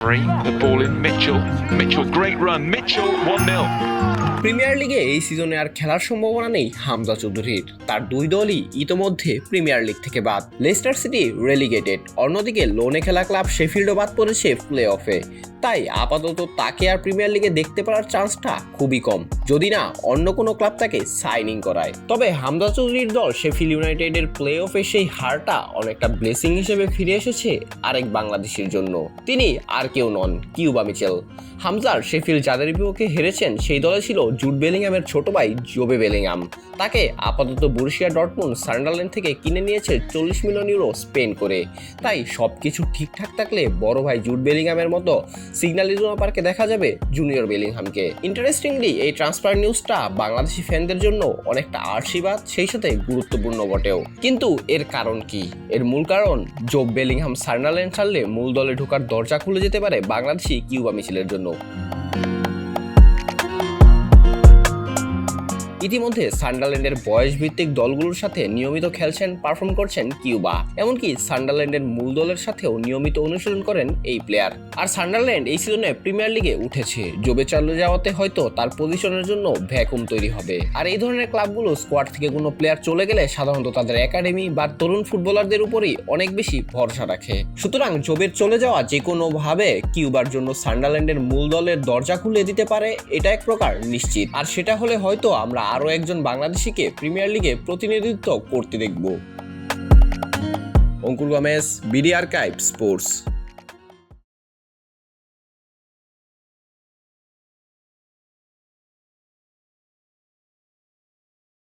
The ball in Mitchell, great run. Mitchell, 1-0. Premier লিগে এই সিজনে আর খেলার সম্ভাবনা নেই হামজা চৌধুরীর। তার দুই দলই ইতোমধ্যে প্রিমিয়ার লিগ থেকে বাদ। লেস্টার সিটি রেলিগেটেড, অন্যদিকে লোনে খেলা ক্লাব শেফিল্ডও বাদ পড়েছে প্লে অফে। তাই আপাতত তাকে আর প্রিমিয়ার লিগে দেখতে পাওয়ার চান্সটা খুবই কম, যদি না অন্য কোনো ক্লাব তাকে সাইনিং করায়। তবে হামজা চৌধুরীর দল শেফিল্ড ইউনাইটেডের প্লে অফে সেই হারটা অনেকটা ব্লেসিং হিসেবে ফিরে এসেছে আরেক বাংলাদেশির জন্য। তিনি আর কেউ নন, কিউবা মিচেল। হামজার শেফিল্ড যাদের বিপক্ষে হেরেছেন সেই দলে ছিল জুড বেলিংহামের ছোট ভাই জোবে বেলিংহাম। তাকে আপাতত বরুসিয়া ডর্টমুন্ড সান্ডারল্যান্ড থেকে কিনে নিয়েছে 40 মিলিয়ন ইউরো স্পেন্ড করে। তাই সবকিছু ঠিকঠাক থাকলে বড় ভাই জুড বেলিংহামের মতো সিগন্যাল ইদুনা পার্কে দেখা যাবে জুনিয়র বেলিংহামকে। ইন্টারেস্টিংলি এই ট্রান্সফার নিউজটা বাংলাদেশি ফ্যানদের জন্য অনেকটা আশীর্বাদ, সেই সাথে গুরুত্বপূর্ণ বটেও। কিন্তু এর কারণ কি? এর মূল কারণ, জোব বেলিংহাম সান্ডারল্যান্ড ছাড়লে মূল দলে ঢোকার দরজা খুলে যেতে পারে বাংলাদেশি কিউবা মিচেলের জন্য। ইতিমধ্যে সান্ডারল্যান্ডের বয়সভিত্তিক দলগুলোর সাথে নিয়মিত খেলছেন, পারফর্ম করছেন কিউবা। এমনকি সান্ডারল্যান্ডের মূল দলের সাথেও নিয়মিত অনুশীলন করেন এই প্লেয়ার। আর সান্ডারল্যান্ড এই সিজনে প্রিমিয়ার লিগে উঠেছে। জোবে চালু যাওয়াতে হয়তো তার পজিশনের জন্য ভ্যাকুম তৈরি হবে। আর এই ধরনের ক্লাবগুলো স্কোয়াড থেকে কোনো প্লেয়ার চলে গেলে সাধারণত তাদের একাডেমি বা তরুণ ফুটবলারদের উপরই অনেক বেশি ভরসা রাখে। সুতরাং জোবের চলে যাওয়া যে কোনোভাবে কিউবার জন্য সান্ডারল্যান্ডের মূল দলের দরজা খুলে দিতে পারে, এটা এক প্রকার নিশ্চিত। আর সেটা হলে হয়তো আমরা আরও একজন বাংলাদেশিকে প্রিমিয়ার লিগে প্রতিনিধিত্ব করতে দেখব। অঙ্কুর গমেজ, বিডি আর্কাইভ স্পোর্টস।